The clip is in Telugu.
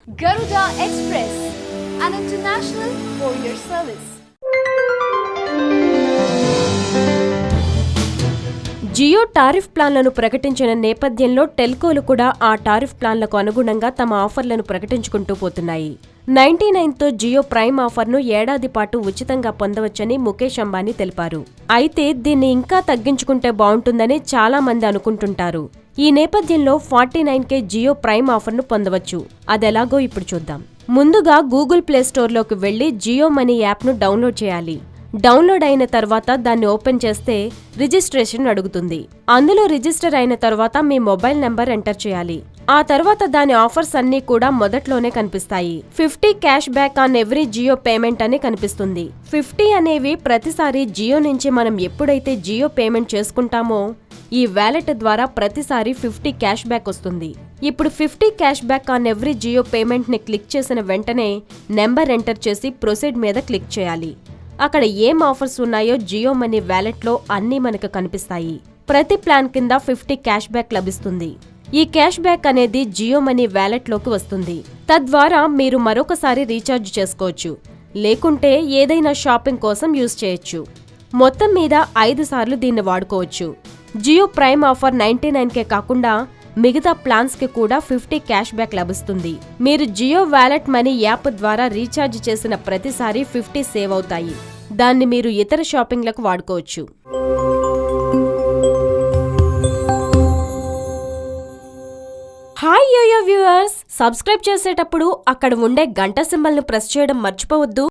Garuda Express, an international courier service. Jio tariff ప్లాన్లను ప్రకటించిన నేపథ్యంలో టెల్కోలు కూడా ఆ టారిఫ్ ప్లాన్లకు అనుగుణంగా తమ ఆఫర్లను ప్రకటించుకుంటూ పోతున్నాయి. 99తో జియో ప్రైమ్ ఆఫర్ను ఏడాది పాటు ఉచితంగా పొందవచ్చని ముఖేష్ అంబానీ తెలిపారు. అయితే దీన్ని ఇంకా తగ్గించుకుంటే బావుంటుందని చాలా మంది అనుకుంటుంటారు. ఈ నేపథ్యంలో 49కే జియో ప్రైమ్ ఆఫర్ను పొందవచ్చు. అదెలాగో ఇప్పుడు చూద్దాం. ముందుగా గూగుల్ ప్లే స్టోర్లోకి వెళ్లి జియో మనీ యాప్ను డౌన్లోడ్ చేయాలి. డౌన్లోడ్ అయిన తర్వాత దాన్ని ఓపెన్ చేస్తే రిజిస్ట్రేషన్ అడుగుతుంది. అందులో రిజిస్టర్ అయిన తర్వాత మీ మొబైల్ నెంబర్ ఎంటర్ చేయాలి. ఆ తర్వాత దాని ఆఫర్స్ అన్నీ కూడా మొదట్లోనే కనిపిస్తాయి. 50 cash back on every Jio payment అని కనిపిస్తుంది. 50 అనేవి ప్రతిసారి జియో నుంచి మనం ఎప్పుడైతే జియో పేమెంట్ చేసుకుంటామో ఈ వ్యాలెట్ ద్వారా ప్రతిసారి 50 క్యాష్ బ్యాక్ వస్తుంది. ఇప్పుడు 50 cash back on every Jio payment ని క్లిక్ చేసిన వెంటనే నెంబర్ ఎంటర్ చేసి ప్రొసీడ్ మీద క్లిక్ చేయాలి. అక్కడ ఏం ఆఫర్స్ ఉన్నాయో జియో మనీ వ్యాలెట్లో అన్నీ మనకు కనిపిస్తాయి. ప్రతి ప్లాన్ కింద 50 క్యాష్ బ్యాక్ లభిస్తుంది. ఈ క్యాష్ బ్యాక్ అనేది జియో మనీ వ్యాలెట్లోకి వస్తుంది. తద్వారా మీరు మరొకసారి రీఛార్జ్ చేసుకోవచ్చు, లేకుంటే ఏదైనా షాపింగ్ కోసం యూజ్ చేయొచ్చు. మొత్తం మీద 5 సార్లు దీన్ని వాడుకోవచ్చు. జియో ప్రైమ్ ఆఫర్ 99కే కాకుండా మిగతా ప్లాన్స్ కి కూడా 50 క్యాష్ బ్యాక్ లభిస్తుంది. మీరు జియో వాలెట్ మనీ యాప్ ద్వారా రీఛార్జ్ చేసిన ప్రతిసారి 50 సేవ్ అవుతాయి. దాన్ని మీరు ఇతర షాపింగ్లకు వాడుకోవచ్చు. హాయ్ యోయో వ్యూవర్స్, సబ్స్క్రైబ్ చేసేటప్పుడు అక్కడ ఉండే గంట సింబల్ను ప్రెస్ చేయడం మర్చిపోవద్దు.